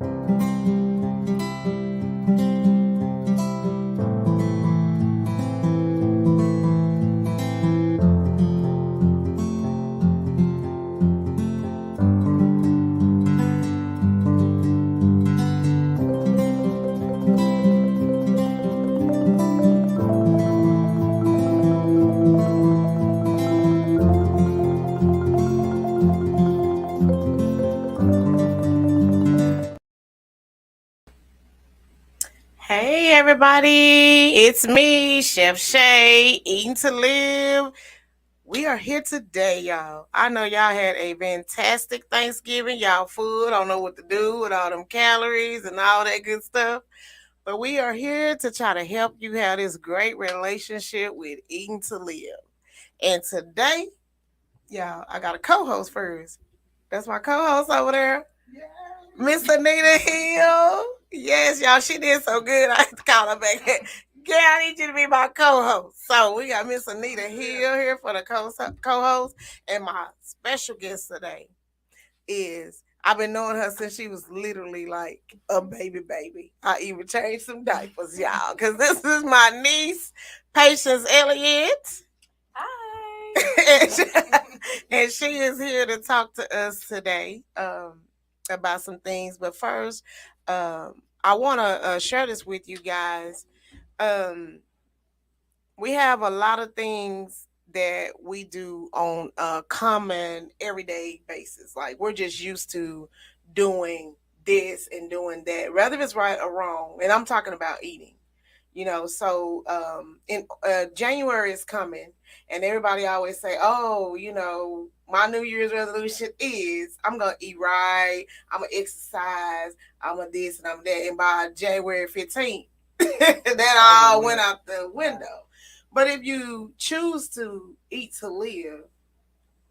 Hey everybody, it's me, Chef Shay, Eating to Live. We are here today, y'all. I know y'all had a fantastic Thanksgiving. Y'all food, I don't know what to do with all them calories and all that good stuff. But we are here to try to help you have this great relationship with Eating to Live. And today, y'all, I got a co-host first. That's my co-host over there. Miss Anita Hill. Yes, y'all, she did so good. I had to call her back. Girl, I need you to be my co-host. So we got Miss Anita Hill here for the co-host. And my special guest today is I've been knowing her since she was literally like a baby. I even changed some diapers, y'all, because this is my niece, Patience Elliott. Hi. And she is here to talk to us today about some things. But first, I want to share this with you guys. Um, we have a lot of things that we do on a common everyday basis. Like we're just used to doing this and doing that, whether it's right or wrong. And I'm talking about eating. So in January is coming, and everybody always say, "Oh, my New Year's resolution is I'm gonna eat right, I'm gonna exercise, I'm gonna this and I'm that." And by January 15th, that all went out the window. But if you choose to eat to live,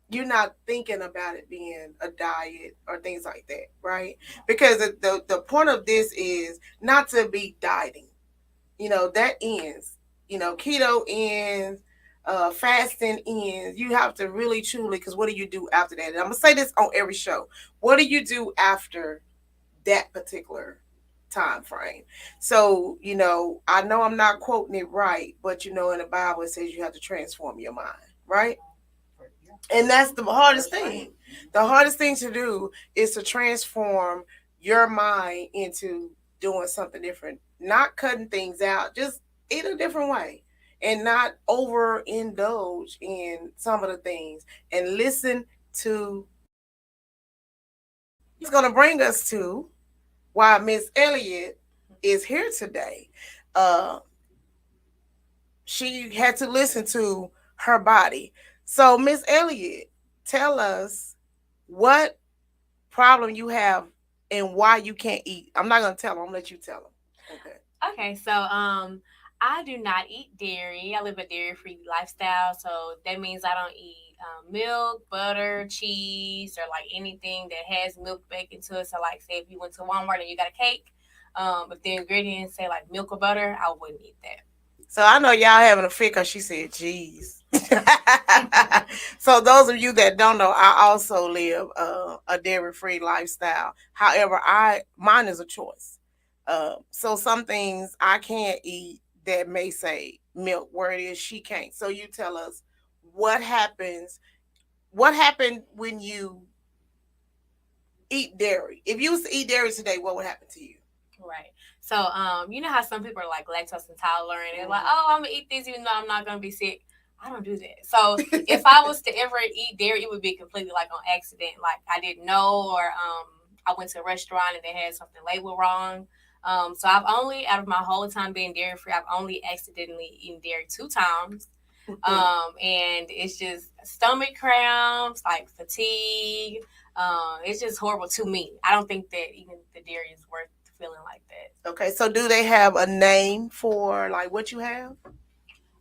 you're not thinking about it being a diet or things like that, right? Because the point of this is not to be dieting. That ends. Keto ends, fasting ends. You have to really truly, because what do you do after that? And I'm gonna say this on every show. What do you do after that particular time frame? So, I know I'm not quoting it right, but in the Bible it says you have to transform your mind, right? And that's the hardest thing. The hardest thing to do is to transform your mind into doing something different, not cutting things out, just eat a different way and not overindulge in some of the things and listen to. It's going to bring us to why Miss Elliott is here today. Uh, she had to listen to her body. So, Miss Elliott, tell us what problem you have and why you can't eat. I'm not gonna tell them. I'm gonna let you tell them. Okay. Okay, so I do not eat dairy. I live a dairy-free lifestyle, so that means I don't eat milk, butter, cheese, or like anything that has milk baked into it. So, like, say if you went to Walmart and you got a cake, if the ingredients say like milk or butter, I wouldn't eat that. So I know y'all having a fit because she said cheese. So those of you that don't know, I also live a dairy-free lifestyle. However, I mine is a choice. So some things I can't eat that may say milk where it is she can't. So you tell us what happens. What happened when you eat dairy? If you was to eat dairy today, what would happen to you? Right. So, you know how some people are like lactose intolerant and like, oh, I'm gonna eat this even though I'm not gonna be sick. I don't do that. So if I was to ever eat dairy, it would be completely like on accident. Like I didn't know, or I went to a restaurant and they had something labeled wrong. So I've only, out of my whole time being dairy free, I've only accidentally eaten dairy 2 times. And it's just stomach cramps, like fatigue. It's just horrible to me. I don't think that even the dairy is worth feeling like that. Okay, so do they have a name for like what you have?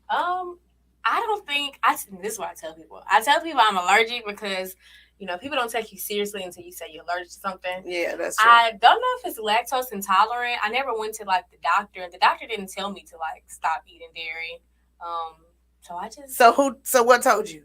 Um, I don't think this is what I tell people. I tell people I'm allergic because people don't take you seriously until you say you're allergic to something. Yeah, that's true. I don't know if it's lactose intolerant. I never went to like the doctor, and the doctor didn't tell me to like stop eating dairy. So I just So what told you?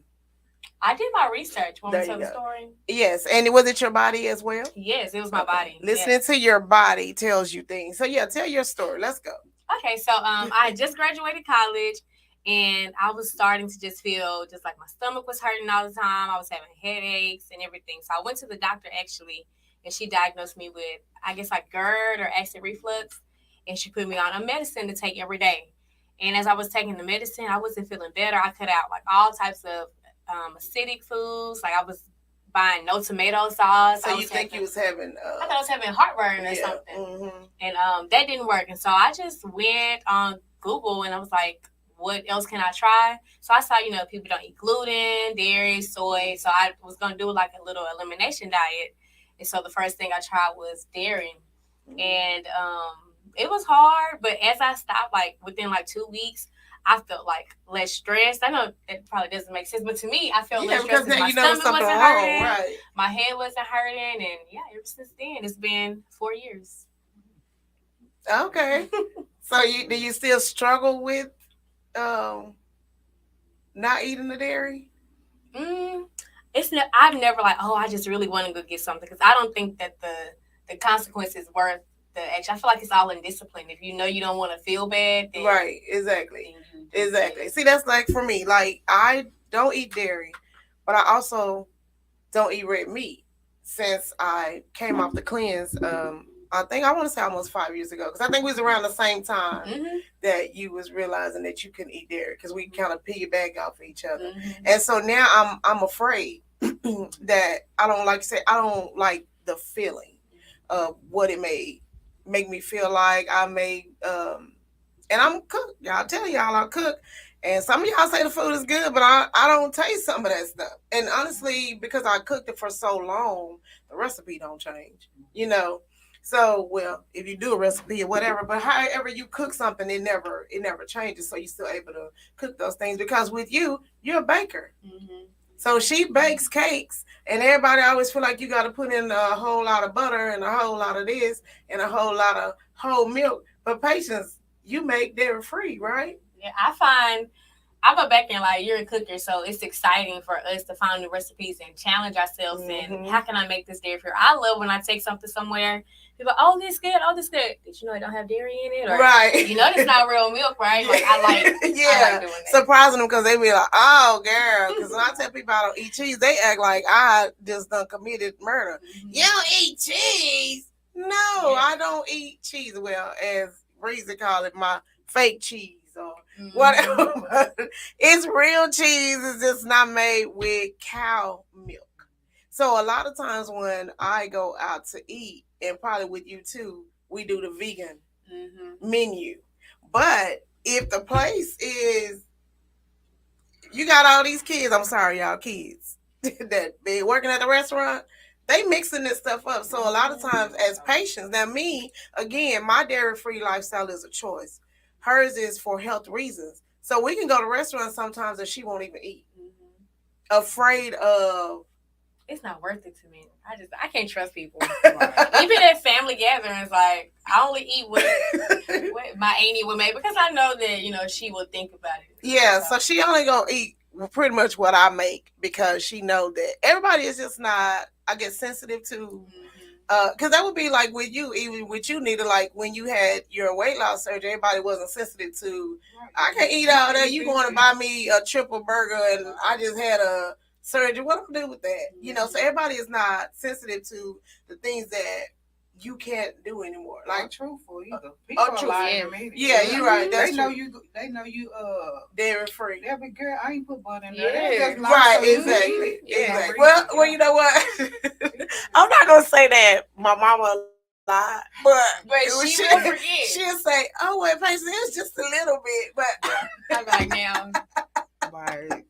I did my research. Want me There to you tell the go. story? Yes, and was it your body as well? Yes, it was my Okay. body. Listening Yes. to your body tells you things. So yeah, tell your story. Let's go. Okay, so I had just graduated college, and I was starting to just feel just like my stomach was hurting all the time. I was having headaches and everything. So I went to the doctor actually, and she diagnosed me with, I guess, like GERD or acid reflux, and she put me on a medicine to take every day. And as I was taking the medicine, I wasn't feeling better. I cut out like all types of acidic foods. Like I was buying no tomato sauce. So you think you was having? I thought I was having heartburn or something, and that didn't work. And so I just went on Google and I was like, "What else can I try?" So I saw, people don't eat gluten, dairy, soy. So I was gonna do like a little elimination diet. And so the first thing I tried was dairy, and it was hard. But as I stopped, like within like 2 weeks, I felt like less stressed. I know it probably doesn't make sense, but to me, I felt less stressed because my stomach wasn't hurting, right? My head wasn't hurting, and yeah, ever since then, it's been 4 years. Okay. So do you still struggle with not eating the dairy? I've never like, I just really want to go get something, because I don't think that the consequences worth the action. I feel like it's all in discipline. If you know you don't want to feel bad, then right, exactly. See, that's like for me. Like I don't eat dairy, but I also don't eat red meat since I came off the cleanse. I think I want to say almost 5 years ago, because I think we was around the same time that you was realizing that you couldn't eat dairy, because we kind of piggyback off of each other. And so now I'm afraid that I don't like the feeling of what it may make me feel like. I may and I'm cook. Y'all tell y'all I cook. And some of y'all say the food is good, but I don't taste some of that stuff. And honestly, because I cooked it for so long, the recipe don't change. So, well, if you do a recipe or whatever, but however you cook something, it never changes. So you're still able to cook those things, because with you're a baker. So she bakes cakes, and everybody always feel like you got to put in a whole lot of butter and a whole lot of this and a whole lot of whole milk. But Patience, you make dairy free, right? Yeah, I go back and like, you're a cooker, so it's exciting for us to find new recipes and challenge ourselves. And how can I make this dairy free? I love when I take something somewhere, people, this good. Did you know it don't have dairy in it? Or, right. It's not real milk, right? Like I like doing that. Surprising them, because they be like, oh girl, because when I tell people I don't eat cheese, they act like I just done committed murder. You don't eat cheese? No, I don't eat cheese. Well, as Breezy call it, my fake cheese. Or whatever. It's real cheese. It's just not made with cow milk. So a lot of times when I go out to eat, and probably with you too, we do the vegan menu. But if the place is, you got all these kids, I'm sorry, y'all kids, that be working at the restaurant, they mixing this stuff up. So a lot of times as patients, now me, again, my dairy-free lifestyle is a choice. Hers is for health reasons. So we can go to restaurants sometimes that she won't even eat. Afraid of. It's not worth it to me. I can't trust people. Even at family gatherings, like I only eat what my auntie would make, because I know that she will think about it. Yeah, so she only gonna eat pretty much what I make, because she know that everybody is just not, I guess, sensitive to. Because that would be like with you, even with you, Nita, like when you had your weight loss surgery, everybody wasn't sensitive to, I can't eat all that. You going to buy me a triple burger and I just had a surgery. What do I do with that? So everybody is not sensitive to the things that you can't do anymore. Like truthful either. People are lying to me. Yeah, you're right. They know you dairy free. Every girl, I ain't put butter in there. Yeah. Right, exactly. Exactly. Well, you know what? I'm not gonna say that my mama lied, but she will forget. She'll say, "Oh, well, Patience, it was just a little bit," but I'm like, now. Right.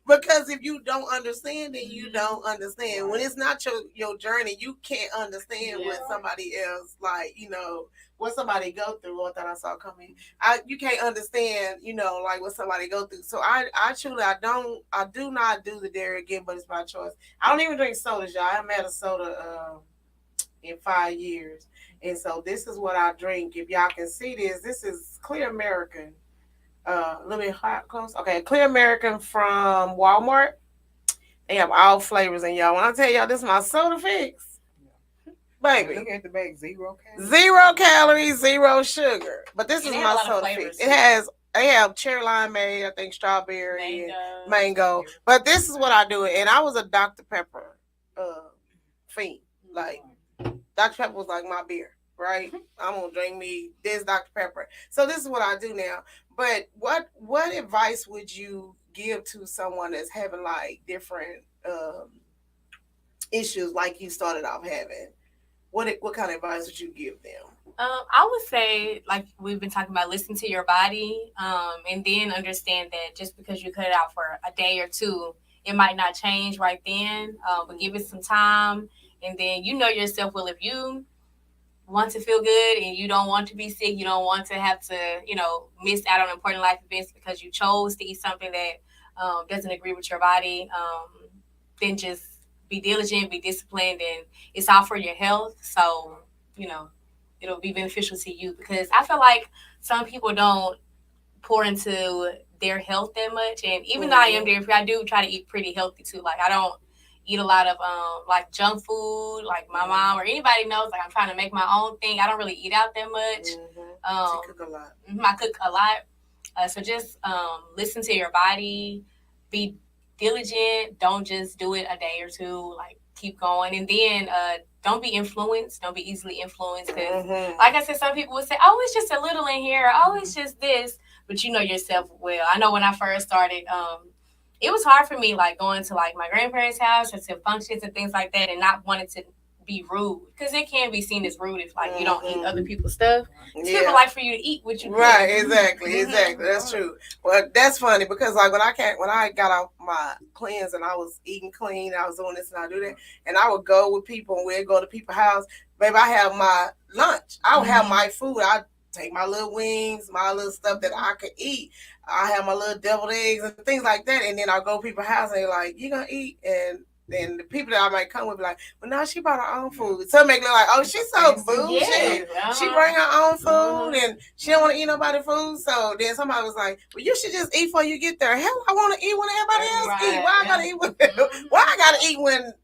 Because if you don't understand it, you don't understand. When it's not your journey, you can't understand what somebody else, like, what somebody go through. Or that I saw coming. You can't understand, like what somebody go through. So I do not do the dairy again, but it's my choice. I don't even drink sodas, y'all. I haven't had a soda in 5 years. And so this is what I drink. If y'all can see this is Clear American. A little bit hot, close. Okay, Clear American from Walmart. They have all flavors in y'all. When I tell y'all this is my soda fix, baby. Look at the back, 0 calories. 0 calories, 0 sugar. But this And is they have a my lot of soda flavors, fix. They have cherry limeade, I think strawberry and mango. mango. But this is what I do. And I was a Dr. Pepper fiend. Like Dr. Pepper was like my beer, right? I'm gonna drink me this Dr. Pepper. So this is what I do now. But what advice would you give to someone that's having like different issues like you started off having? What kind of advice would you give them? I would say, like we've been talking about, listen to your body, and then understand that just because you cut it out for a day or two, it might not change right then. But give it some time, and then you know yourself. Well, if you want to feel good and you don't want to be sick, you don't want to have to, miss out on important life events because you chose to eat something that doesn't agree with your body, then just be diligent, be disciplined, and it's all for your health. So, it'll be beneficial to you because I feel like some people don't pour into their health that much. And even though I am dairy free, I do try to eat pretty healthy too. Like I don't eat a lot of like junk food. Like my mom or anybody knows, like I'm trying to make my own thing. I don't really eat out that much. You cook a lot. I cook a lot. So just listen to your body, be diligent. Don't just do it a day or two. Like keep going, and then don't be influenced. Don't be easily influenced because, like I said, some people would say, "Oh, it's just a little in here. Oh, it's just this." But you know yourself well. I know when I first started, it was hard for me, like going to like my grandparents' house or to functions and things like that, and not wanting to be rude because it can be seen as rude if like you don't eat other people's stuff. People like for you to eat what you right. Exactly. That's true. Well, that's funny because like when I got off my cleanse and I was eating clean, I was doing this and I do that, and I would go with people and we'd go to people's house. Baby, I have my lunch. I would have my food. I take my little wings, my little stuff that I could eat. I have my little deviled eggs and things like that, and then I'll go to people's house and they're like, "You gonna eat?" And then the people that I might come with be like, "Well, now she brought her own food." So it make it look like, "Oh, she's so bougie. She bring her own food and she don't want to eat nobody's food." So then somebody was like, "Well, you should just eat before you get there." Hell, I want to eat when everybody else eat. Why I gotta eat when? Why I gotta eat when?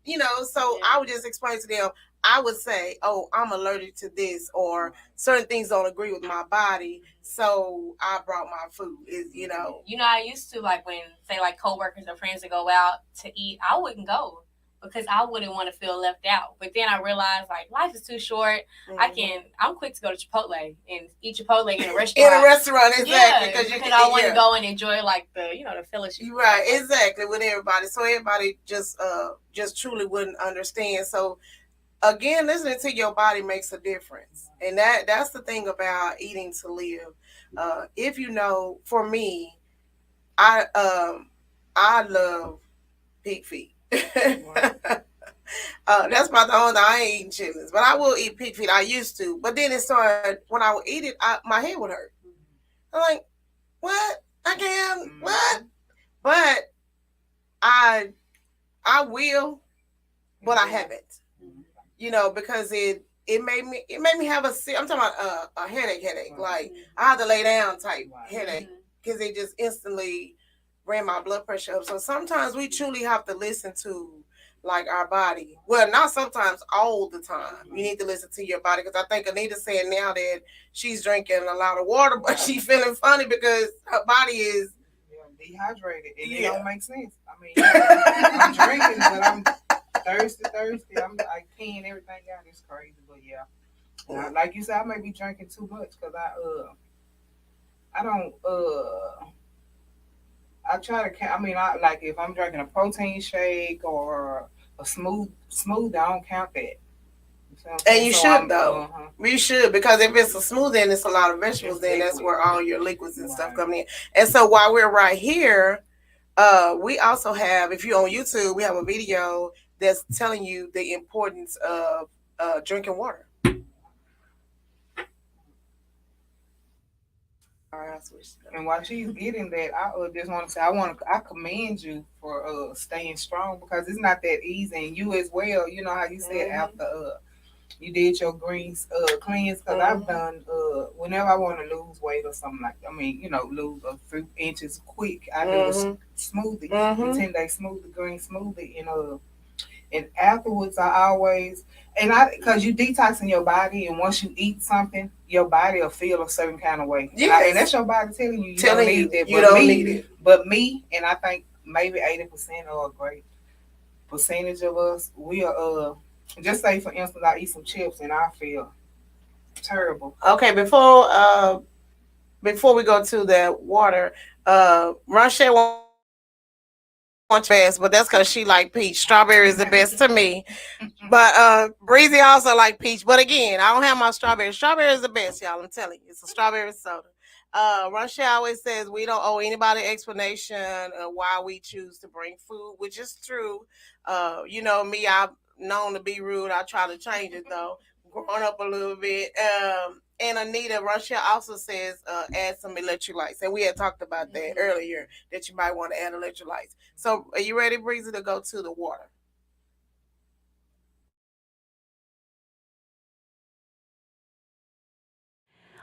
So I would just explain to them. I would say, "Oh, I'm allergic to this, or certain things don't agree with my body, so I brought my food." I used to like when say like coworkers or friends would go out to eat, I wouldn't go because I wouldn't want to feel left out. But then I realized like life is too short. I'm quick to go to Chipotle and eat Chipotle in a restaurant. In a restaurant, exactly. Yeah, because I want to go and enjoy like the fellowship. Right, exactly, with everybody. So everybody just truly wouldn't understand. So again, listening to your body makes a difference, and that's the thing about eating to live. If for me, I love pig feet. That's about the only thing. I ain't eating chitlins, but I will eat pig feet. I used to, but then it started when I would eat it, my head would hurt. I'm like, what? I can't. What? But I will, but I haven't. Because it made me have I'm talking about a headache. Like I had to lay down type headache because it just instantly ran my blood pressure up. So sometimes we truly have to listen to like our body. Well, not sometimes, all the time. You need to listen to your body because I think Anita's saying now that she's drinking a lot of water, but she's feeling funny because her body is dehydrated. And it don't make sense. I mean, I'm drinking, but I'm thirsty. I'm like peeing everything out. It's crazy, but yeah. Like you said, I may be drinking too much because I don't. I try to. I mean, like if I'm drinking a protein shake or a smooth, I don't count that. And you should though. You should, because if it's a smoothie and it's a lot of vegetables, then that's where all your liquids and stuff come in. And so while we're right here, we also have, if you're on YouTube, we have a video that's telling you the importance of drinking water. And while she's getting that, I just want to say I commend you for staying strong because it's not that easy, and you as well. You know how you said after you did your greens cleanse because I've done whenever I want to lose weight or something lose a few inches quick, I do a smoothie, a 10-day smoothie, green smoothie, and afterwards I always because you detoxing your body, and once you eat something, your body will feel a certain kind of way. Yes. And that's your body telling you telling don't you need that. you don't need it. But me, and I think maybe 80% or a great percentage of us, we are just say for instance, I eat some chips and I feel terrible. Okay, before we go to the water, Rochelle wants best, but that's because she like peach. Strawberry is the best to me. But Breezy also like peach. But again, I don't have my strawberry. Strawberry is the best, y'all. I'm telling you. It's a strawberry soda. Rochelle always says we don't owe anybody explanation of why we choose to bring food, which is true. You know me, I'm known to be rude. I try to change it though. Growing up a little bit. And Anita, Rochelle also says add some electrolytes. And we had talked about that earlier, that you might want to add electrolytes. So are you ready, Breezy, to go to the water?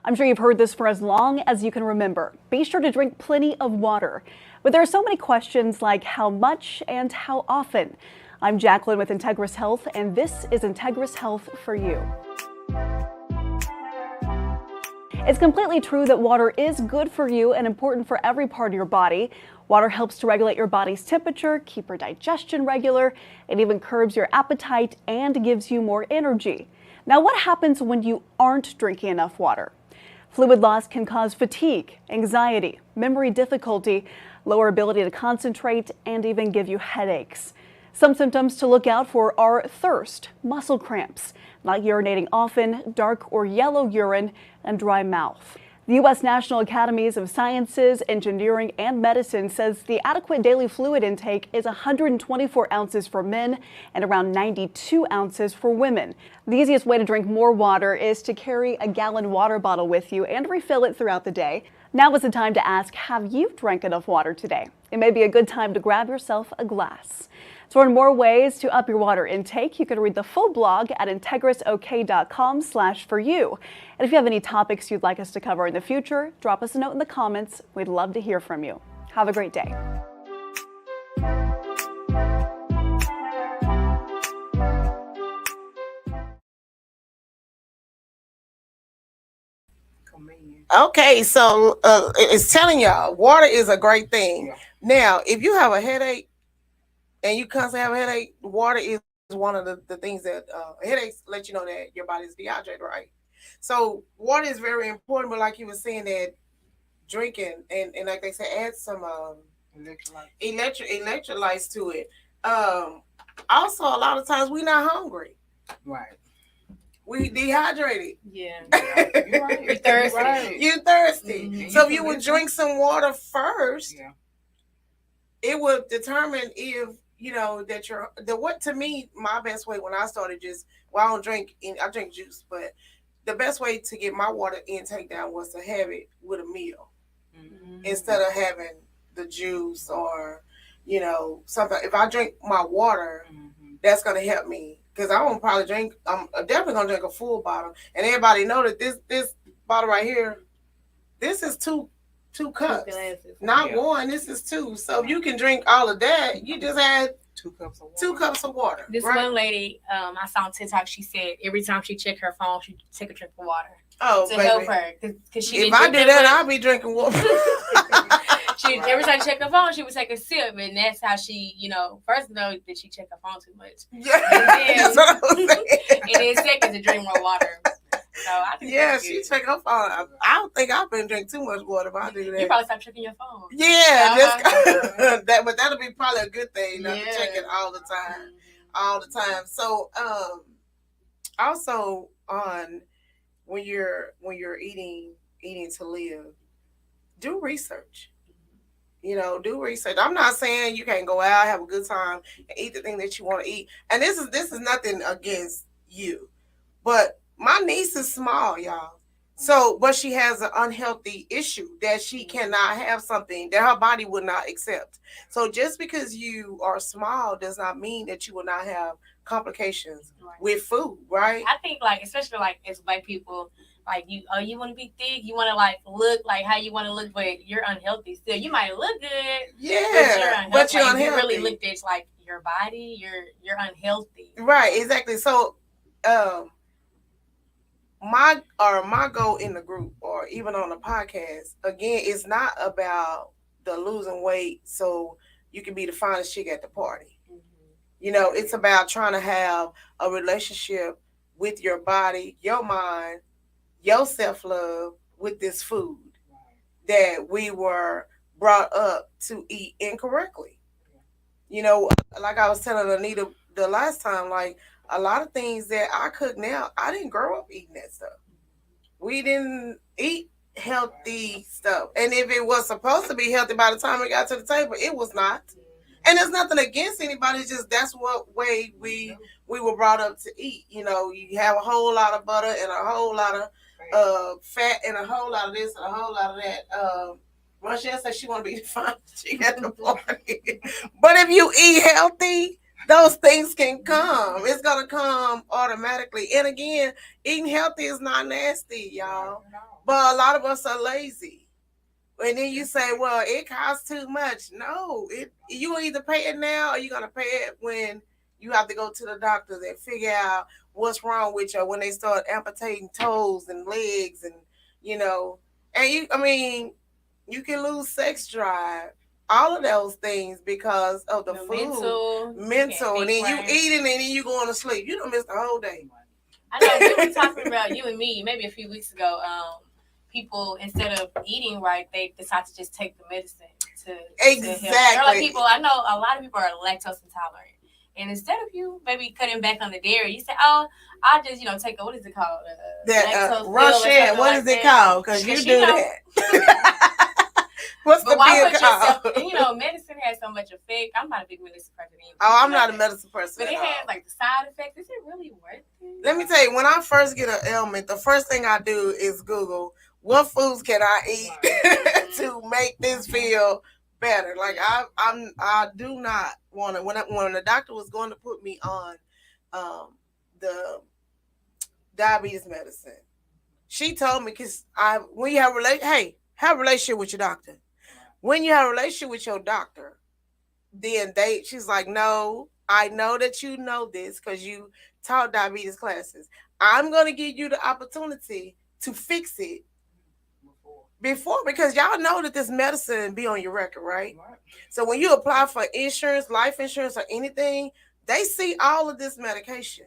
I'm sure you've heard this for as long as you can remember. Be sure to drink plenty of water. But there are so many questions like how much and how often. I'm Jacqueline with Integris Health, and this is Integris Health for you. It's completely true that water is good for you and important for every part of your body. Water helps to regulate your body's temperature, keep your digestion regular, it even curbs your appetite and gives you more energy. Now, what happens when you aren't drinking enough water? Fluid loss can cause fatigue, anxiety, memory difficulty, lower ability to concentrate, and even give you headaches. Some symptoms to look out for are thirst, muscle cramps, not urinating often, dark or yellow urine, and dry mouth. The U.S. National Academies of Sciences, Engineering, and Medicine says the adequate daily fluid intake is 124 ounces for men and around 92 ounces for women. The easiest way to drink more water is to carry a gallon water bottle with you and refill it throughout the day. Now is the time to ask, have you drank enough water today? It may be a good time to grab yourself a glass. To learn more ways to up your water intake, you can read the full blog at integrisok.com/foryou. And if you have any topics you'd like us to cover in the future, drop us a note in the comments. We'd love to hear from you. Have a great day. Okay, so it's telling y'all water is a great thing. Now, if you have a headache and you constantly have a headache, water is one of the things that headaches let you know that your body is dehydrated, right? So water is very important, but like you were saying, that drinking and like they say, add some electrolytes to it. Also, a lot of times we're not hungry. Right. We dehydrated. Yeah. You're right. You're thirsty. Right. You're thirsty. Mhm. So if you would drink some water first, Yeah. it would determine if that what to me my best way when I started I don't drink I drink juice, but the best way to get my water intake down was to have it with a meal instead of having the juice or something. If I drink my water, that's gonna help me, because I won't probably drink. I'm definitely gonna drink a full bottle, and everybody know that this bottle right here, this is two cups, not one. This is two. So if you can drink all of that, you just add 2 cups of water. 2 cups of water. This one lady, I saw on TikTok, she said every time she checked her phone, she take a drink of water Oh, to baby. help her. Cause she If I do that, I'll be drinking water. every time she checked her phone, she would take a sip, and that's how she, first know that she checked her phone too much, Yeah, that's what I'm saying. and then second to drink more water. So I think She check her phone. I don't think I've been drinking too much water if I do that. You probably stop checking your phone. Yeah, Uh-huh. but that'll be probably a good thing, not to check it all the time. So also on when you're eating to live, do research. Do research. I'm not saying you can't go out, have a good time, and eat the thing that you want to eat. And this is nothing against you, but my niece is small, y'all. So, but she has an unhealthy issue that she cannot have something that her body would not accept. So just because you are small does not mean that you will not have complications with food, right? I think, especially as Black people, Like you want to be thick, you want to like look like how you want to look, but you're unhealthy still. You might look good, Yeah, but you're unhealthy. If you really looked at like your body, you're unhealthy. Right, exactly. So, my goal in the group or even on the podcast again, it's not about the losing weight so you can be the finest chick at the party. You know, it's about trying to have a relationship with your body, your mind, your self-love with this food that we were brought up to eat incorrectly. You know, like I was telling Anita the last time, like a lot of things that I cook now, I didn't grow up eating that stuff. We didn't eat healthy stuff. And if it was supposed to be healthy by the time it got to the table, it was not. And there's nothing against anybody, it's just that's what way we were brought up to eat. You know, you have a whole lot of butter and a whole lot of fat and a whole lot of this and a whole lot of that. Rochelle said she want to be fine. She at the party. But if you eat healthy, those things can come. It's gonna come automatically. And again, eating healthy is not nasty, y'all. But a lot of us are lazy. And then you say, well, it costs too much. No, you will either pay it now or you're gonna pay it when you have to go to the doctors and figure out what's wrong with you when they start amputating toes and legs and you can lose sex drive, all of those things because of the food. Mental. And then you eating and then you going to sleep. You don't miss the whole day. I know we were talking about you and me maybe a few weeks ago. People, instead of eating right, they decide to just take the medicine to help. Like people, I know a lot of people are lactose intolerant. And instead of you maybe cutting back on the dairy, you say, "Oh, I'll just take what is it called? Rochelle, what is it called? Because you do that." What's the pill called? Medicine has so much effect. I'm not a big medicine person either. Oh, I'm not a medicine person. But it has the side effects. Is it really worth it? Let me tell you, when I first get an ailment, the first thing I do is Google what foods can I eat to make this feel better. Like I do not want to. When the doctor was going to put me on the diabetes medicine, she told me because when you have have a relationship with your doctor. When you have a relationship with your doctor, then she's like, no, I know that you know this because you taught diabetes classes. I'm going to give you the opportunity to fix it before because y'all know that this medicine be on your record, right? So when you apply for insurance, life insurance or anything, they see all of this medication.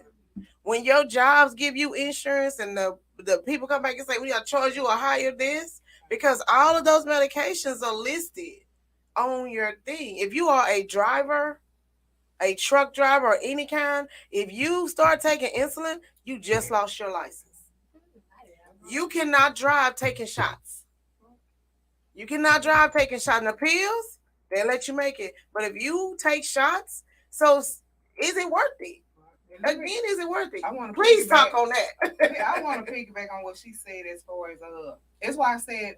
When your jobs give you insurance and the people come back and say, we got to charge you a higher this, because all of those medications are listed on your thing. If you are a driver, a truck driver or any kind, if you start taking insulin, you just lost your license. You cannot drive taking shots. You cannot drive taking shots. The pills, they let you make it. But if you take shots, so is it worth it? Again, is it worth it? Please talk on that. Yeah, I want to piggyback on what she said as far as that's why I said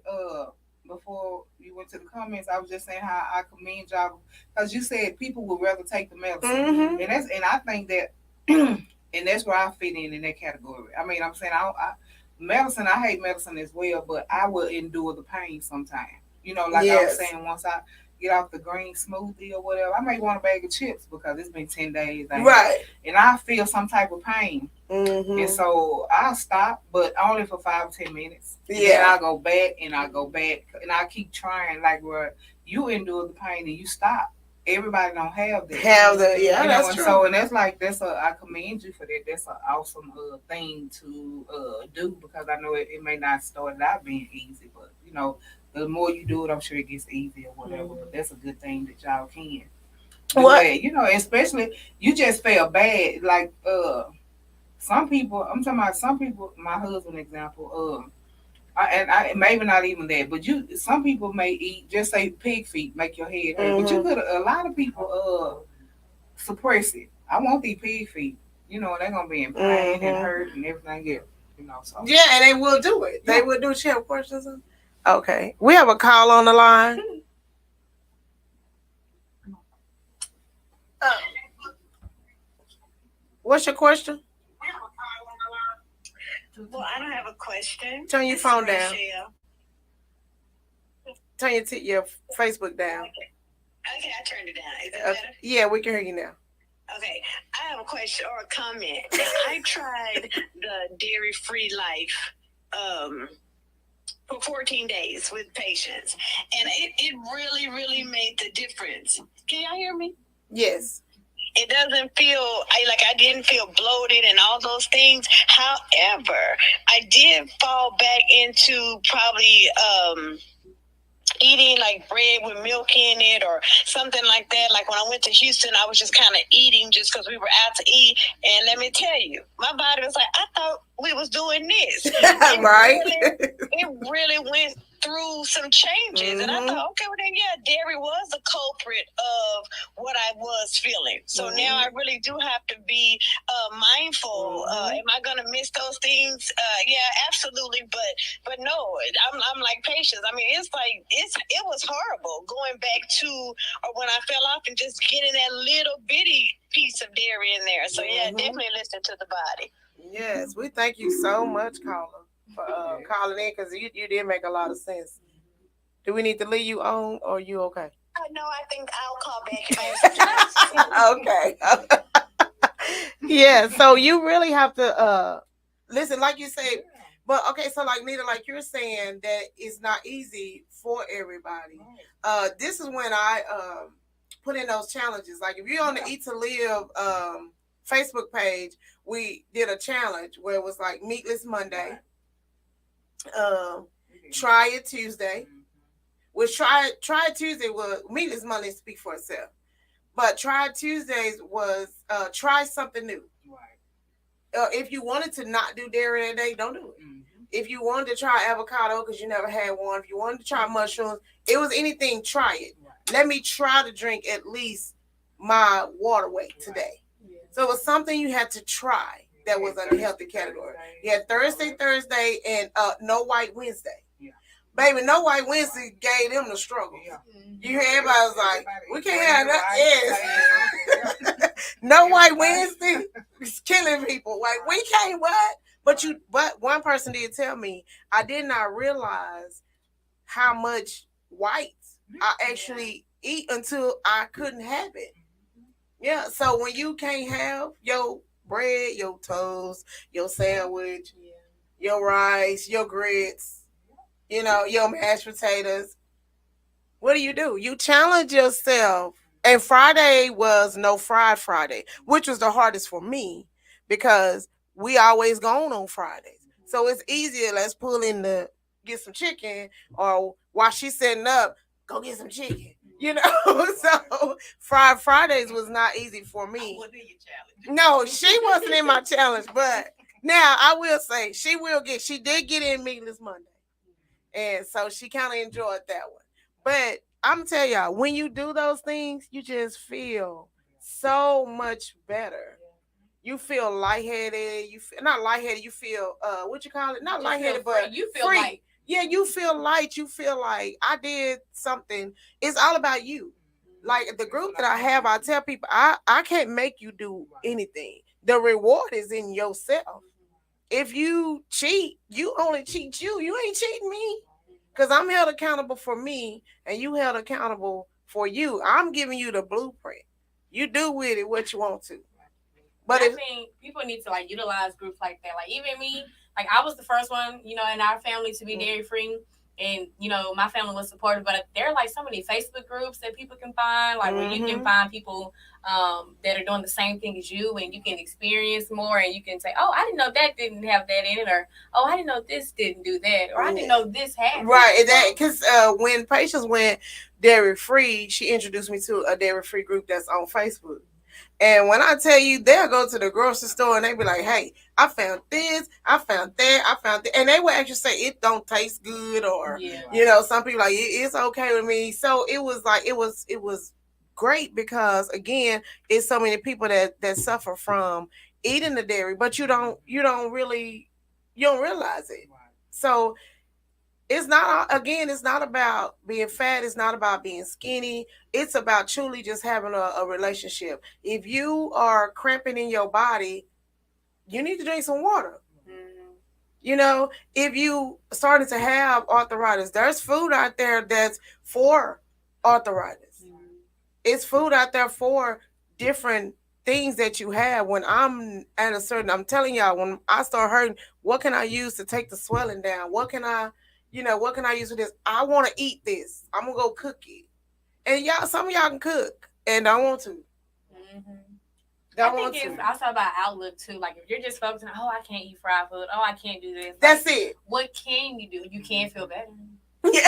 before you went to the comments, I was just saying how I commend y'all because you said people would rather take the medicine, and I think that and that's where I fit in that category. I mean, I'm saying medicine. I hate medicine as well, but I will endure the pain sometimes. Like I was saying, once I get off the green smoothie or whatever, I may want a bag of chips because it's been 10 days. Right. And I feel some type of pain. And so I'll stop, but only for 5 or 10 minutes. Yeah. And I'll go back and I keep trying like where you endure the pain and you stop. Everybody don't have that. That's true. So, and I commend you for that. That's an awesome thing to do because I know it may not start out being easy, but the more you do it, I'm sure it gets easier or whatever. But that's a good thing that y'all can. Especially you just feel bad. Like some people, I'm talking about some people, my husband example, I maybe not even that, but some people may eat, just say pig feet make your head hurt. But you could, a lot of people suppress it. I want these pig feet. They're gonna be in pain and hurt and everything else. So. Yeah, and they will do it. They will do it. You have questions? Okay. We have a call on the line. What's your question? Well, I don't have a question. Turn your This is phone down. Rochelle. Turn your Facebook down. Okay, I turned it down. Is it Okay. better? Yeah, we can hear you now. Okay, I have a question or a comment. I tried the dairy-free life for 14 days with patients, and it really, really made the difference. Can y'all hear me? Yes. It doesn't feel I didn't feel bloated and all those things. However, I did fall back into probably eating like bread with milk in it or something like that. Like when I went to Houston, I was just kind of eating just because we were out to eat. And let me tell you, my body was like, I thought we was doing this. Right. It really went through some changes. And I Mhm. thought, okay, well then, yeah, dairy was the culprit of what I was feeling. So now I really do have to be mindful. Am I going to miss those things? Yeah, absolutely. But no, I'm like patience. I mean, it was horrible going back to or when I fell off and just getting that little bitty piece of dairy in there. So yeah, definitely listen to the body. Yes, we thank you so much, caller, for calling in because you did make a lot of sense. Do we need to leave you on or you okay? No, I think I'll call back if I have Okay. Yeah, so you really have to listen, like you said, but okay, so like Nita, like you're saying that it's not easy for everybody. This is when I put in those challenges. Like if you're on the Eat to Live Facebook page, we did a challenge where it was like Meatless Monday, Try It Tuesday, which Try It Tuesday was Meatless Monday speak for itself. But Try It Tuesdays was try something new. If you wanted to not do dairy that day, don't do it. If you wanted to try avocado because you never had one, if you wanted to try mushrooms, it was anything, try it. Let me try to drink at least my water weight today. So it was something you had to try that was in the healthy category. You had Thursday, and no white Wednesday. Baby, no white Wednesday gave them the struggle. You hear everybody was like, we can't have that. Yes. No white Wednesday is killing people. Like, we can't what? But one person did tell me, I did not realize how much whites I actually eat until I couldn't have it. Yeah, so when you can't have your bread, your toast, your sandwich, your rice, your grits, your mashed potatoes, what do? You challenge yourself. And Friday was no fried Friday, which was the hardest for me because we always gone on Fridays. So it's easier. Let's pull in get some chicken, or while she's setting up, go get some chicken. So Fried Fridays was not easy for me. No, she wasn't in my challenge, but now I will say she did get in Meatless Monday. And so she kind of enjoyed that one. But I'm telling y'all, when you do those things, you just feel so much better. You feel lightheaded. You feel not lightheaded. You feel what you call it? Not You lightheaded, feel but free. You feel free. light. Yeah, you feel light. You feel like I did something. It's all about you. Like the group that I have, I tell people I can't make you do anything. The reward is in yourself. If you cheat, you only cheat you. You ain't cheating me. Because I'm held accountable for me and you held accountable for you. I'm giving you the blueprint. You do with it what you want to. But I think people need to like utilize groups like that. Like even me, like I was the first one, in our family to be dairy free. And, my family was supportive, but there are like so many Facebook groups that people can find, like where you can find people that are doing the same thing as you, and you can experience more, and you can say, oh, I didn't know that didn't have that in it, or, oh, I didn't know this didn't do that, or I didn't know this had. Right, because when Patience went dairy free, she introduced me to a dairy free group that's on Facebook. And when I tell you, they'll go to the grocery store and they be like, hey, I found this, I found that, I found that. And they will actually say it don't taste good, or, some people like, it's okay with me. So it was like, it was great because, again, it's so many people that suffer from eating the dairy, but you don't realize it. So it's not about being fat. It's not about being skinny. It's about truly just having a relationship. If you are cramping in your body, you need to drink some water. You know, if you started to have arthritis, there's food out there that's for arthritis. It's food out there for different things that you have. When I'm at a certain, I'm telling y'all, when I start hurting, what can I use to take the swelling down? What can I, what can I use for this? I want to eat this. I'm gonna go cook it. And y'all, some of y'all can cook and don't want to. I think it's also about outlook too. Like if you're just focusing, oh, I can't eat fried food. Oh, I can't do this. That's it. What can you do? You can feel better. Yeah.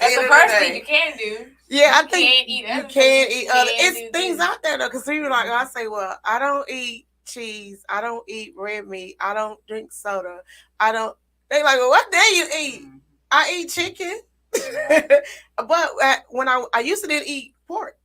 That's the first thing you can do. Yeah, I You think can't eat other you can't things. eat You other. can't It's do things this. out there though, because people like I say, well, I don't eat cheese. I don't eat red meat. I don't drink soda. I don't. They like, well, what do you eat? I eat chicken, but when I used to didn't eat pork.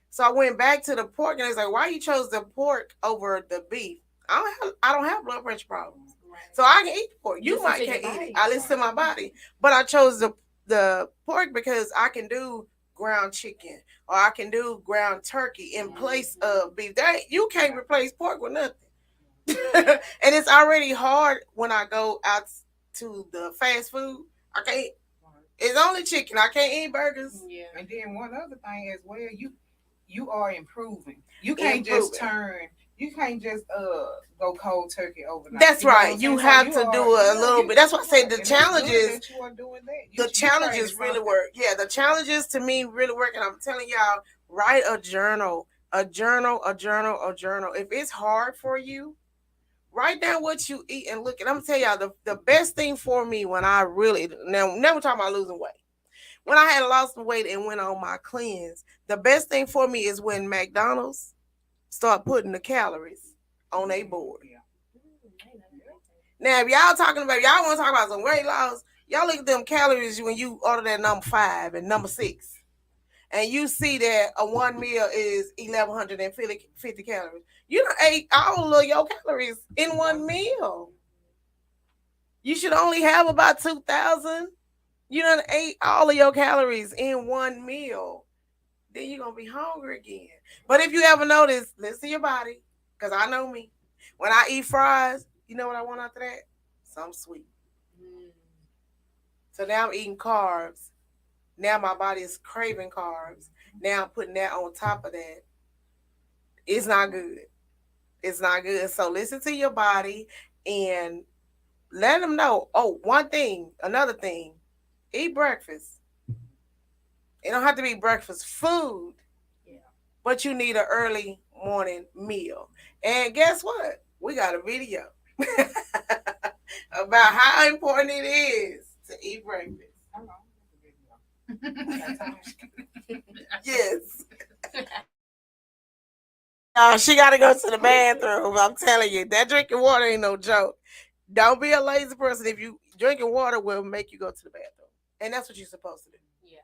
So I went back to the pork, and it's like, why you chose the pork over the beef? I don't have blood pressure problems, so I can eat pork. You Listen might to can't your eat body. it. I listen to my body, but I chose the pork because I can do ground chicken or I can do ground turkey in place of beef. You can't replace pork with nothing, and it's already hard when I go out to the fast food. I can't. It's only chicken. I can't eat burgers. Yeah. And then one other thing as well, you are improving. You can't just turn. You can't just go cold turkey overnight. That's You know what right. I'm You saying? have So to do a little bit. That's why I say the and it's good challenges. that you are doing that. The You challenges created really something. work. Yeah, the challenges to me really work. And I'm telling y'all, write a journal. If it's hard for you, write down what you eat and look. And I'm telling y'all, the best thing for me when I really, now never talking about losing weight. When I had lost weight and went on my cleanse, the best thing for me is when McDonald's start putting the calories on their board. Now, if y'all talking about, y'all want to talk about some weight loss, y'all look at them calories when you order that number 5 and number 6. And you see that a one meal is 1,150 calories. You done ate all of your calories in one meal. You should only have about 2,000. You done ate all of your calories in one meal. Then you're going to be hungry again. But if you ever notice, listen to your body, because I know me. When I eat fries, you know what I want after that? Something sweet. So now I'm eating carbs. Now my body is craving carbs. Now I'm putting that on top of that. It's not good. It's not good. So listen to your body and let them know. Oh, another thing. Eat breakfast. It don't have to be breakfast food. Yeah. But you need an early morning meal. And guess what? We got a video about how important it is to eat breakfast. Yes. She got to go to the bathroom. I'm telling you, that drinking water ain't no joke. Don't be a lazy person. If you drinking water will make you go to the bathroom. And that's what you're supposed to do. Yeah.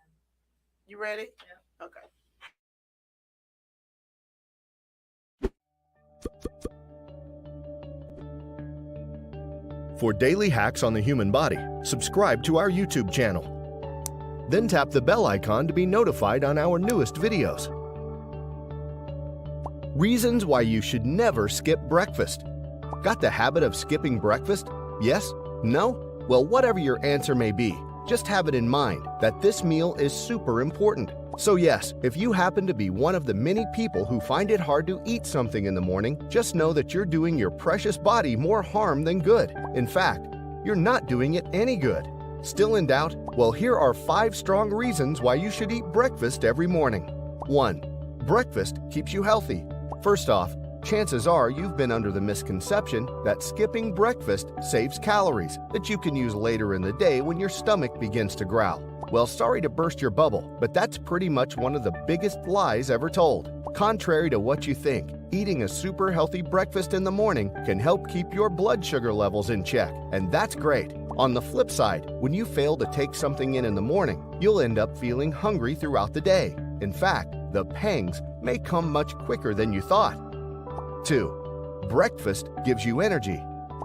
You ready? Yeah. Okay. For daily hacks on the human body, subscribe to our YouTube channel. Then tap the bell icon to be notified on our newest videos. Reasons why you should never skip breakfast. Got the habit of skipping breakfast? Yes? No? Well, whatever your answer may be, just have it in mind that this meal is super important. So yes, if you happen to be one of the many people who find it hard to eat something in the morning, just know that you're doing your precious body more harm than good. In fact, you're not doing it any good. Still in doubt? Well, here are 5 strong reasons why you should eat breakfast every morning. 1. Breakfast keeps you healthy. First off, chances are you've been under the misconception that skipping breakfast saves calories that you can use later in the day when your stomach begins to growl. Well, sorry to burst your bubble, but that's pretty much one of the biggest lies ever told. Contrary to what you think, eating a super healthy breakfast in the morning can help keep your blood sugar levels in check, and that's great. On the flip side, when you fail to take something in the morning, you'll end up feeling hungry throughout the day. In fact, the pangs may come much quicker than you thought. 2. Breakfast gives you energy.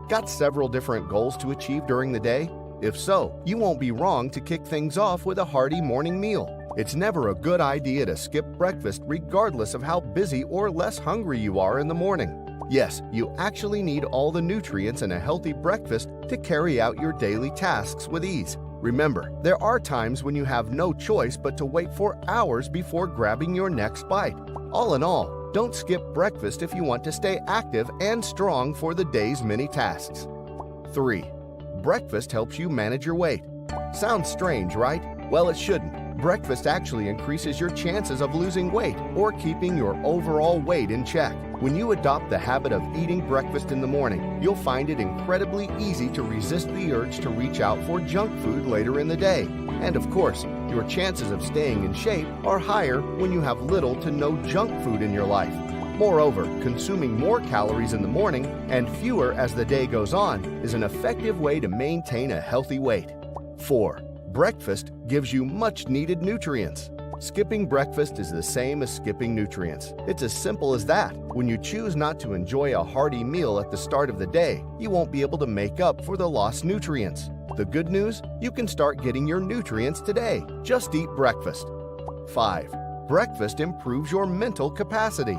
Got several different goals to achieve during the day? If so, you won't be wrong to kick things off with a hearty morning meal. It's never a good idea to skip breakfast regardless of how busy or less hungry you are in the morning. Yes, you actually need all the nutrients in a healthy breakfast to carry out your daily tasks with ease. Remember, there are times when you have no choice but to wait for hours before grabbing your next bite. All in all, don't skip breakfast if you want to stay active and strong for the day's many tasks. 3. Breakfast helps you manage your weight. Sounds strange, right? Well, it shouldn't. Breakfast actually increases your chances of losing weight or keeping your overall weight in check. When you adopt the habit of eating breakfast in the morning, you'll find it incredibly easy to resist the urge to reach out for junk food later in the day. And of course, your chances of staying in shape are higher when you have little to no junk food in your life. Moreover, consuming more calories in the morning and fewer as the day goes on is an effective way to maintain a healthy weight. 4. Breakfast gives you much needed nutrients. Skipping breakfast is the same as skipping nutrients. It's as simple as that. When you choose not to enjoy a hearty meal at the start of the day, you won't be able to make up for the lost nutrients. The good news? You can start getting your nutrients today. Just eat breakfast. 5. Breakfast improves your mental capacity.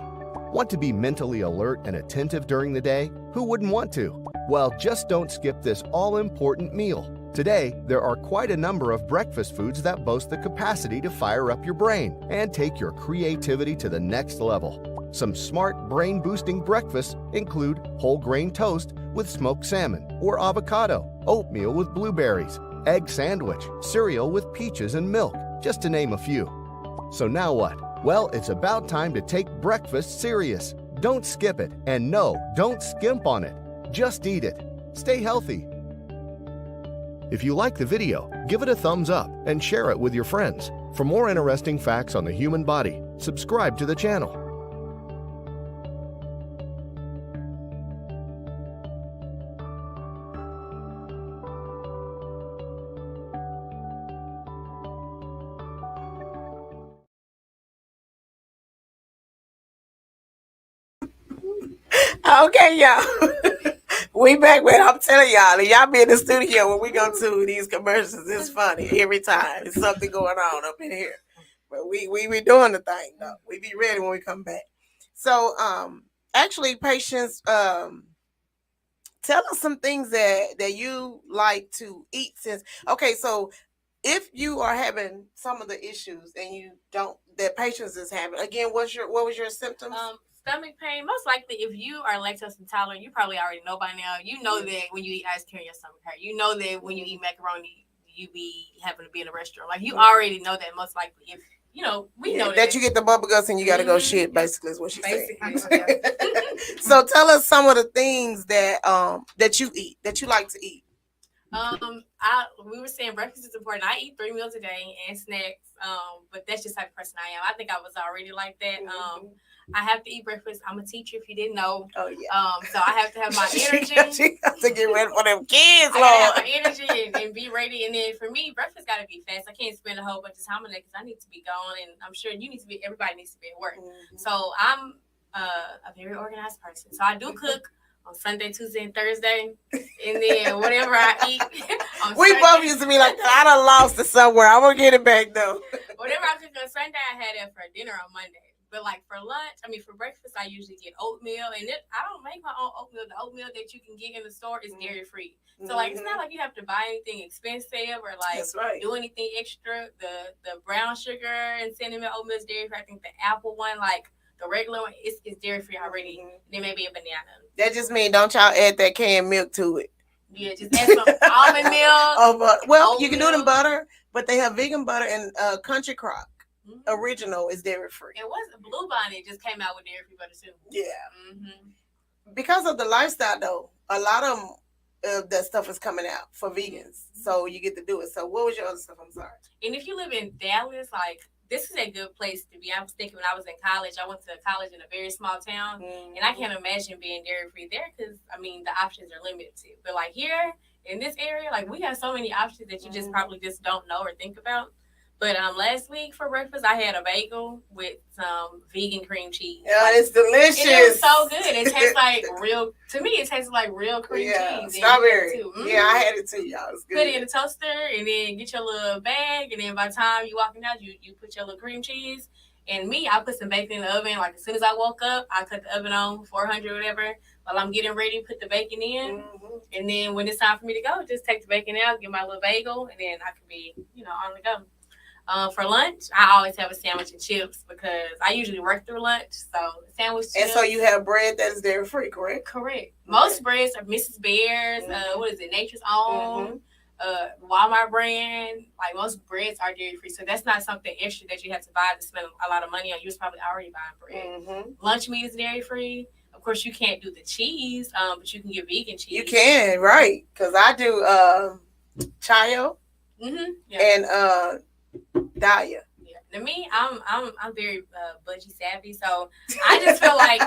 Want to be mentally alert and attentive during the day? Who wouldn't want to? Well, just don't skip this all-important meal. Today, there are quite a number of breakfast foods that boast the capacity to fire up your brain and take your creativity to the next level. Some smart brain-boosting breakfasts include whole grain toast with smoked salmon or avocado, oatmeal with blueberries, egg sandwich, cereal with peaches and milk, just to name a few. So now what? Well, it's about time to take breakfast serious. Don't skip it, and no, don't skimp on it. Just eat it. Stay healthy. If you like the video, give it a thumbs up and share it with your friends. For more interesting facts on the human body, subscribe to the channel. Okay, y'all. We back with, I'm telling y'all be in the studio when we go to these commercials. It's funny every time. There's something going on up in here. But we doing the thing though. We be ready when we come back. So actually, Patience, tell us some things that you like to eat since so if you are having some of the issues and you don't, that Patience is having, again, what was your symptoms? Stomach pain. Most likely, if you are lactose intolerant, you probably already know by now. You know that when you eat ice cream, your stomach hurt. You know that when you eat macaroni, you be having to be in a restaurant. Like, you already know that most likely. If we know that you get the bubble guts and you got to go shit. Basically, is what she's saying. So tell us some of the things that that you eat, that you like to eat. We were saying breakfast is important. I eat 3 meals a day and snacks. But that's just the type of person I am. I think I was already like that. I have to eat breakfast. I'm a teacher, if you didn't know. Oh yeah. So I have to have my energy. She got to get ready for them kids, I Lord. gotta have my energy and be ready. And then for me, breakfast gotta be fast. I can't spend a whole bunch of time on it because I need to be gone, and I'm sure you need to be. Everybody needs to be at work. So I'm a very organized person. So I do cook on Sunday, Tuesday, and Thursday, and then whatever I eat. We Sunday, both used to be like, I done lost it somewhere. I'm gonna get it back though. Whatever I cook on Sunday, I had it for dinner on Monday. But like for breakfast, I usually get oatmeal, and I don't make my own oatmeal. The oatmeal that you can get in the store is dairy free. So like it's not like you have to buy anything expensive or like do anything extra. The brown sugar and cinnamon oatmeal is dairy free. I think the apple one, like the regular one, is dairy free already. And then maybe a banana. That just means don't y'all add that canned milk to it. Yeah, just add some almond milk. Well, you can do it in butter, but they have vegan butter and Country Crock. Original is dairy free. It was Blue Bonnet just came out with dairy free butter too. Yeah. Because of the lifestyle though, a lot of that stuff is coming out for vegans, so you get to do it. So what was your other stuff? I'm sorry. And if you live in Dallas, like this is a good place to be. I was thinking when I was in college, I went to college in a very small town, and I can't imagine being dairy free there because the options are limited. But like here in this area, like we have so many options that you just probably just don't know or think about. But last week for breakfast, I had a bagel with some vegan cream cheese. Yeah, it's delicious. It was so good. It tastes like real. To me, it tastes like real cream cheese. Strawberry. Yeah, I had it too, y'all. It's good. Put it in a toaster and then get your little bag. And then by the time you walking out, you put your little cream cheese. And me, I put some bacon in the oven. Like as soon as I woke up, I cut the oven on 400 or whatever. While I'm getting ready, put the bacon in. And then when it's time for me to go, just take the bacon out, get my little bagel, and then I can be, on the go. For lunch, I always have a sandwich and chips because I usually work through lunch. So sandwich chips. And so you have bread that is dairy free, correct? Correct. Most breads are Mrs. Bear's. What is it? Nature's Own. Walmart brand. Like most breads are dairy free, so that's not something extra that you have to buy to spend a lot of money on. You was probably already buying bread. Lunch meat is dairy free. Of course, you can't do the cheese, but you can get vegan cheese. You can, right? Because I do Chayo and Daya. To me, I'm very budget savvy, so I just feel like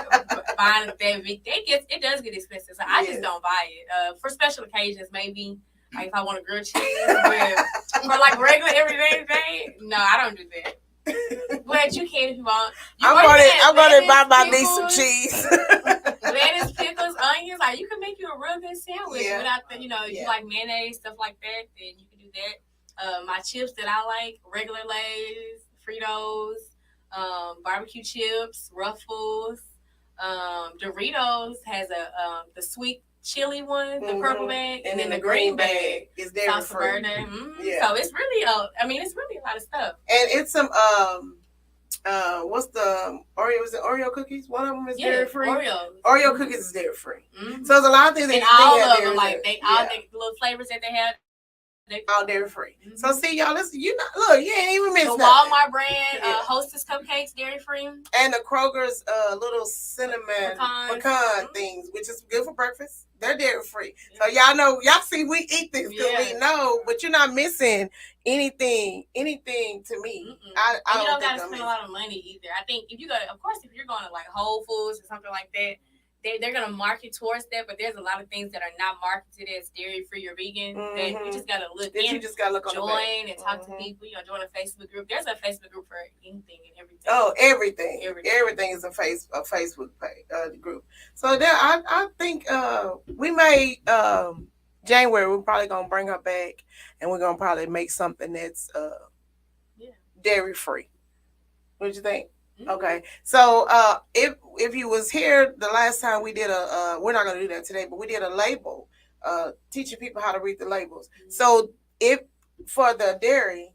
buying that it does get expensive, so I just don't buy it. For special occasions, maybe. Like if I want a grilled cheese, but for like regular everyday day, no, I don't do that. But you can if you want. I'm gonna buy my niece some cheese. Lettuce, pickles, onions. Like you can make you a real good sandwich without the, you like mayonnaise, stuff like that. Then you can do that. My chips that I like: regular Lay's, Fritos, barbecue chips, Ruffles, Doritos has the sweet chili one, the purple bag, and then the green bag is dairy free. So it's really it's really a lot of stuff. And it's some what's the Oreo? Is it Oreo cookies? One of them is dairy free. Oreo cookies is dairy free. So there's a lot of things that and all of them, like all the little flavors that they have. All dairy free. So see y'all, listen, you ain't even missing the Walmart brand Hostess cupcakes dairy free, and the Kroger's little cinnamon pecan things, which is good for breakfast. They're dairy free. So y'all see we eat things because we know, but you're not missing anything to me. I you don't gotta spend a lot of money either. I think if you're going to like Whole Foods or something like that, they're gonna market towards that, but there's a lot of things that are not marketed as dairy free or vegan that you just gotta look in. You just gotta look on join and talk to people. Join a Facebook group. There's a Facebook group for anything and everything. Oh, everything is a Facebook page, group. So there, I think we may January we're probably gonna bring her back, and we're gonna probably make something that's dairy free. What do you think? Okay, so if you was here the last time we did we're not gonna do that today, but we did a label, teaching people how to read the labels. So if for the dairy,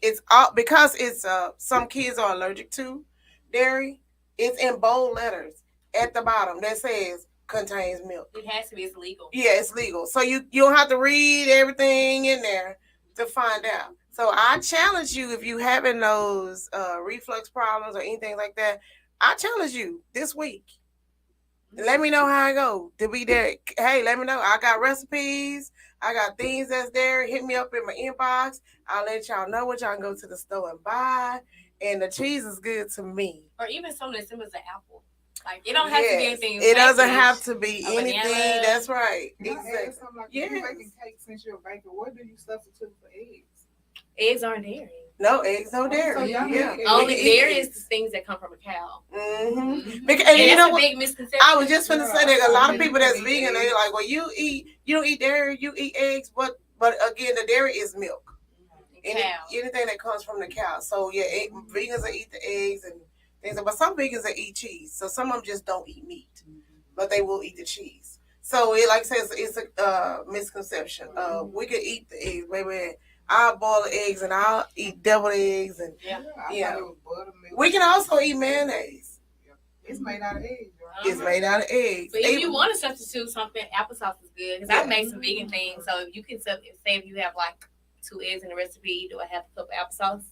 it's all because it's some kids are allergic to dairy. It's in bold letters at the bottom that says contains milk. It has to be. It's legal. Yeah, it's legal. So you don't have to read everything in there to find out. So I challenge you, if you having those reflux problems or anything like that, I challenge you this week. Let me know how I go to be there. Hey, let me know. I got recipes. I got things that's there. Hit me up in my inbox. I'll let y'all know what y'all can go to the store and buy. And the cheese is good to me. Or even something as simple as an apple. Like it don't have to be anything. It doesn't have to be anything. Banana. That's right. Exactly. You're making cake since you're a baker. What do you substitute for eggs? Eggs aren't dairy. No, eggs, no dairy. Only dairy is the things that come from a cow. Because, and you know what? Big misconception. I was just going to say that a lot of people that's vegan, they're like, well, you don't eat dairy, you eat eggs, but again, the dairy is milk. Anything that comes from the cow. So yeah, vegans will eat the eggs and things, but some vegans will eat cheese. So some of them just don't eat meat, but they will eat the cheese. So it, like I said, it's a misconception. We could eat the eggs, baby. I'll boil the eggs and I'll eat deviled eggs and we can also eat mayonnaise. It's made out of eggs. Right? It's made out of eggs. But if you want to substitute something, applesauce is good because I've made some vegan things. So if you can say if you have like 2 eggs in the recipe, do I have a cup of applesauce?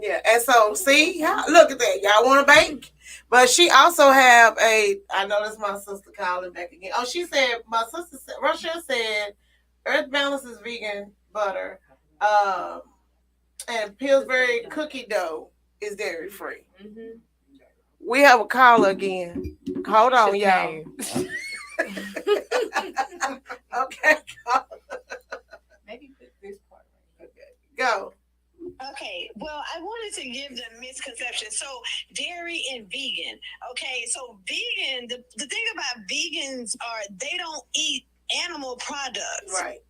Yeah, and so see, look at that. Y'all want to bake, but she also have I know that's my sister calling back again. Oh, she said my sister said Russia said Earth Balance is vegan butter. And Pillsbury cookie dough is dairy free. We have a caller again. Hold on, y'all. Okay, maybe put this part right. Okay, go. Okay, well, I wanted to give the misconception. So, dairy and vegan. Okay, so vegan, the thing about vegans are they don't eat animal products. Right.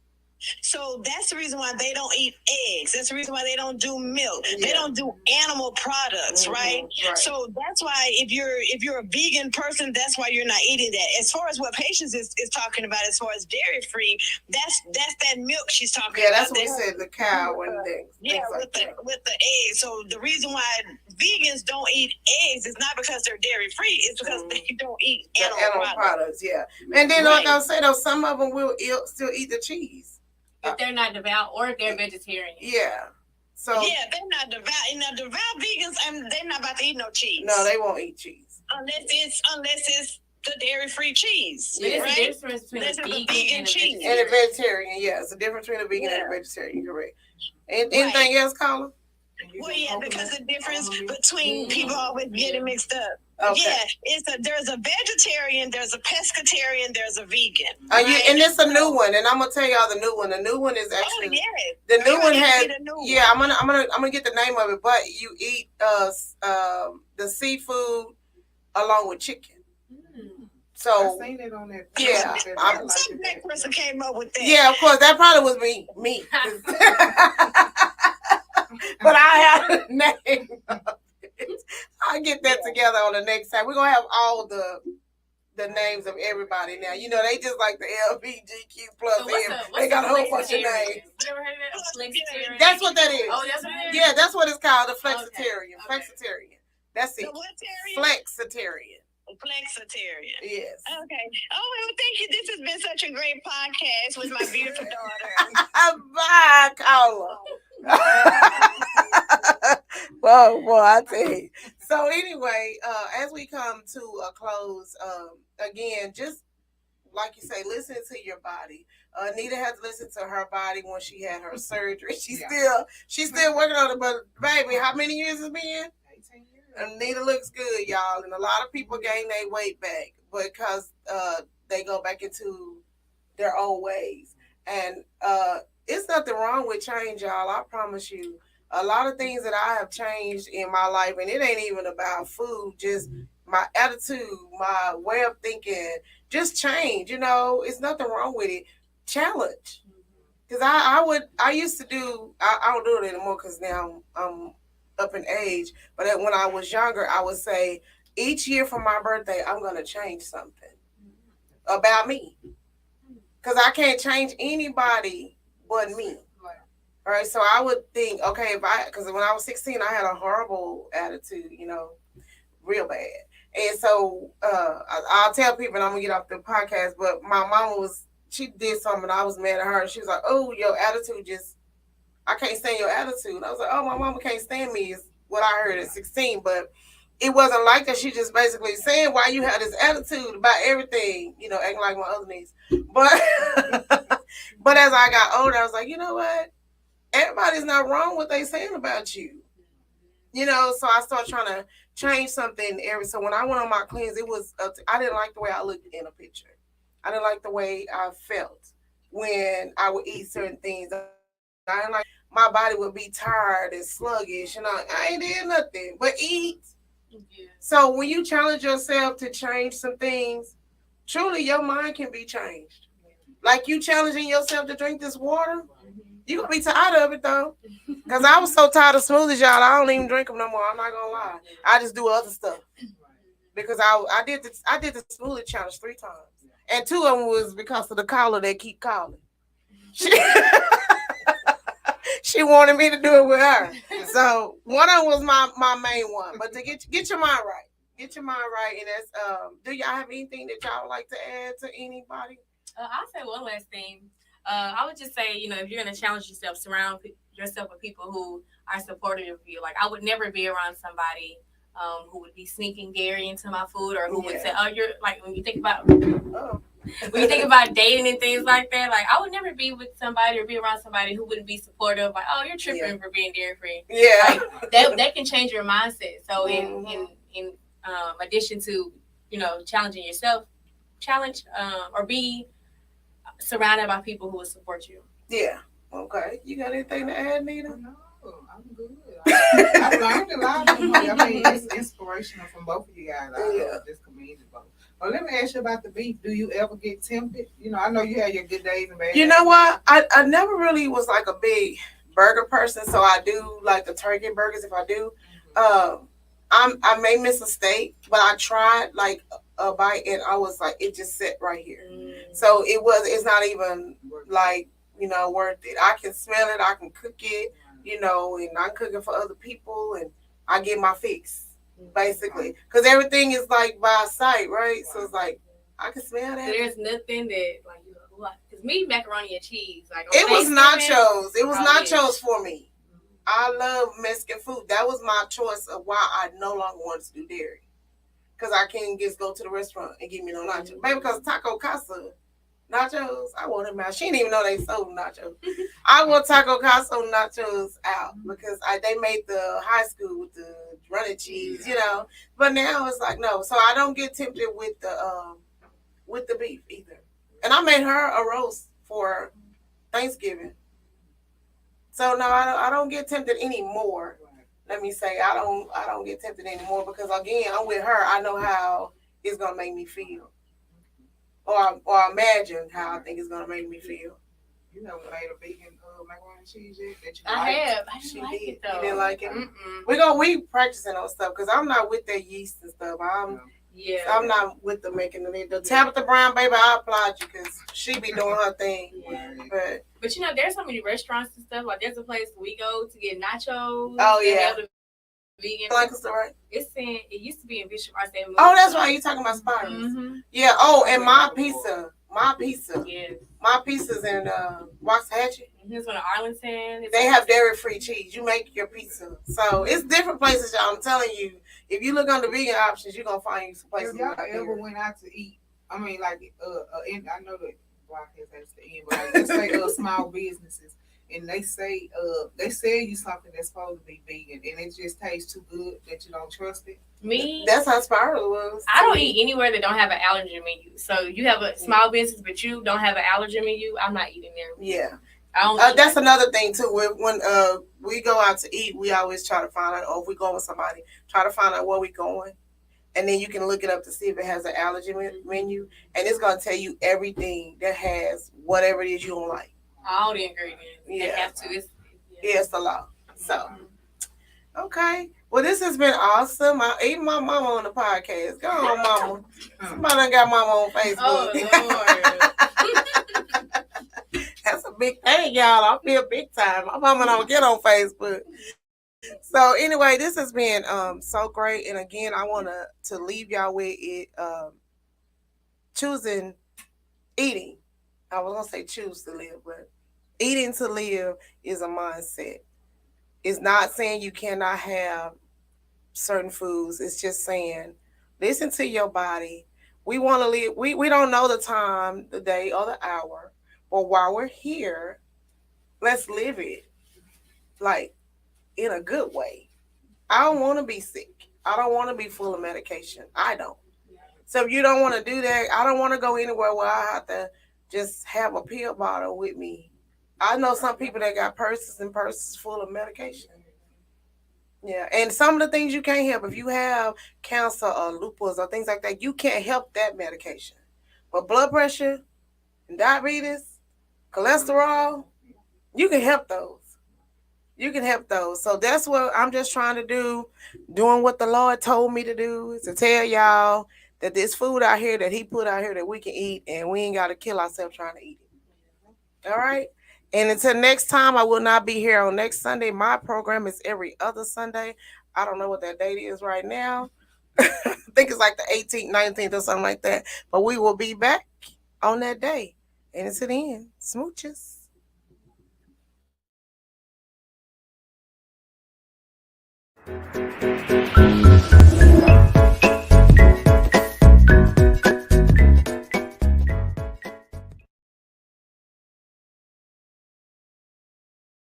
So that's the reason why they don't eat eggs. That's the reason why they don't do milk. Yeah. They don't do animal products, right? So that's why if you're a vegan person, that's why you're not eating that. As far as what Patience is talking about, as far as dairy free, that's that milk she's talking about. Yeah, that's what we said, the cow and things. Yeah, like with the eggs. So the reason why vegans don't eat eggs is not because they're dairy free. It's because they don't eat animal products. Yeah, and then like I say, though, some of them will still eat the cheese if they're not devout or if they're vegetarian. Yeah. So yeah, they're not devout. Now, devout vegans, they're not about to eat no cheese. No, they won't eat cheese unless it's the dairy-free cheese. Yeah. Right? There's a difference between a vegan cheese and a vegetarian. Yeah, it's a difference between a vegan and a vegetarian. Correct. And anything else, Carla? Well, yeah, because the difference between people always getting mixed up. Okay. Yeah, there's a vegetarian, there's a pescatarian, there's a vegan. And it's a new one, and I'm gonna tell y'all the new one. The new one is actually the new one has. I'm gonna get the name of it, but you eat the seafood along with chicken. So I seen it on that. Yeah, some black person came up with that. Yeah, of course, that probably was me. But I have a name. I'll get that together on the next time. We're gonna have all the names of everybody now. You know, they just like the LBGQ plus. So they got a whole bunch of names. You ever heard of that? Flexitarian? That's what that is. Oh, that's what it is? Yeah, that's what it's called, the flexitarian. Okay. Flexitarian. That's it. The what-tarian? Flexitarian. Flexitarian. Yes. Okay. Oh, well, thank you. This has been such a great podcast with my beautiful daughter. Bye, Carla. Well, boy, I tell you. So anyway, as we come to a close, again, just like you say, listen to your body. Nita had to listen to her body when she had her surgery. She's still working on it, but baby, how many years has it been? 18 years. And Nita looks good, y'all, and a lot of people gain their weight back because they go back into their old ways. And it's nothing wrong with change, y'all. I promise you. A lot of things that I have changed in my life, and it ain't even about food, just my attitude, my way of thinking, just change. You know, it's nothing wrong with it. Challenge. Because I used to do, I don't do it anymore because now I'm up in age. But when I was younger, I would say, each year for my birthday, I'm going to change something about me. Because I can't change anybody but me. All right, so I would think, okay, because when I was 16, I had a horrible attitude, you know, real bad. And so I'll tell people, and I'm going to get off the podcast, but my mama she did something, and I was mad at her. She was like, oh, your attitude I can't stand your attitude. I was like, oh, my mama can't stand me is what I heard at 16, but it wasn't like that. She just basically saying why you had this attitude about everything, you know, acting like my other niece. But as I got older, I was like, you know what? Everybody's not wrong what they saying about you. You know, so I started trying to change something. So when I went on my cleanse, it was, I didn't like the way I looked in a picture. I didn't like the way I felt when I would eat certain things. I didn't like, my body would be tired and sluggish. And I ain't did nothing but eat. Yeah. So when you challenge yourself to change some things, truly your mind can be changed. Like you challenging yourself to drink this water. You're going to be tired of it, though. Because I was so tired of smoothies, y'all. I don't even drink them no more. I'm not going to lie. I just do other stuff. Because I did the smoothie challenge 3 times. And 2 of them was because of the caller that keep calling. She wanted me to do it with her. So one of them was my main one. But to get your mind right. Get your mind right. And that's, do y'all have anything that y'all would like to add to anybody? I'll say one last thing. I would just say, you know, if you're going to challenge yourself, surround yourself with people who are supportive of you. Like, I would never be around somebody who would be sneaking dairy into my food, or who would say, oh, you're, like, when you think about dating and things like that, like, I would never be with somebody or be around somebody who wouldn't be supportive, like, oh, you're tripping for being dairy-free. Yeah. Like, that can change your mindset. So in addition to, you know, challenging yourself, or be surrounded by people who will support you. Yeah. Okay. You got anything to add, Nita? No, I'm good. I learned a lot. I mean, it's inspirational from both of you guys. I just commend you both. Well, let me ask you about the beef. Do you ever get tempted? I know you have your good days and bad You know what? I never really was like a big burger person, so I do like the turkey burgers if I do. I may miss a steak, but I tried like a bite and I was like, it just sat right here. So it's not even like, worth it. I can smell it, I can cook it, and I'm cooking for other people and I get my fix, basically. Because everything is like by sight, right? So it's like, I can smell that. There's nothing that, like, because me, macaroni and cheese. Like, it was nachos. It was nachos yes. for me. I love Mexican food. That was my choice of why I no longer wanted to do dairy. Because I can't just go to the restaurant and give me no nachos. Maybe because Taco Casa nachos, I want them out. She didn't even know they sold nachos. I want Taco Casa nachos out because they made the high school with the running cheese, But now it's like, no. So I don't get tempted with the beef either. And I made her a roast for Thanksgiving. So no, I don't get tempted anymore. Let me say I don't get tempted anymore because again, I'm with her. I know how it's gonna make me feel, or imagine how I think it's gonna make me feel. You never made a vegan macaroni and cheese yet? That you I have. I She didn't like did. it though. You didn't like it? Mm-mm. We practicing on stuff because I'm not with that yeast and stuff. I'm not with the making of it. The Tabitha Brown, baby, I applaud you because she be doing her thing. Yeah. But there's so many restaurants and stuff. Like there's a place we go to get nachos. Oh, They yeah. have the vegan. Lancaster, right? It used to be in Bishop Arcade. Oh, that's right. You talking about Spiders? Mm-hmm. Yeah. Oh, and my pizza. Yes. My pizza's in Waxahachie. Here's one in Arlington. They have dairy-free cheese. You make your pizza. So it's different places, y'all. I'm telling you. If you look on the vegan options, you're going to find you some places. If y'all like ever that. went out to eat, I mean, like, I know that broadcast has to end, but like, let's say small businesses, and they sell you something that's supposed to be vegan, and it just tastes too good that you don't trust it. Me, That's how Spiral was. I don't eat anywhere that don't have an allergen menu. So you have a small business, but you don't have an allergen menu. I'm not eating there. Yeah. I don't. That's another thing too. When we go out to eat, we always try to find out, or if we go with somebody, try to find out where we going, and then you can look it up to see if it has an allergy menu, and it's gonna tell you everything that has whatever it is you don't like. All the ingredients. Yeah. They have to. It's a lot. So, okay. Well, this has been awesome. Even my mama on the podcast. Go on, mama. Somebody done got mama on Facebook. Oh Lord. That's a big thing, y'all. I feel big time. My mama don't get on Facebook. So anyway, this has been so great. And again, I want to leave y'all with it choosing eating. I was gonna say choose to live, but eating to live is a mindset. It's not saying you cannot have certain foods. It's just saying listen to your body. We want to live. We don't know the time, the day, or the hour. But while we're here, let's live it like in a good way. I don't want to be sick. I don't want to be full of medication. I don't. So if you don't want to do that, I don't want to go anywhere where I have to just have a pill bottle with me. I know some people that got purses and purses full of medication. Yeah, and some of the things you can't help. If you have cancer or lupus or things like that, you can't help that medication. But blood pressure and diabetes, cholesterol, you can help those. You can help those. So that's what I'm just trying to do, doing what the Lord told me to do, is to tell y'all that there's food out here that he put out here that we can eat, and we ain't got to kill ourselves trying to eat it. All right? And until next time, I will not be here on next Sunday. My program is every other Sunday. I don't know what that date is right now. I think it's like the 18th, 19th or something like that. But we will be back on that day. And until then, smooches.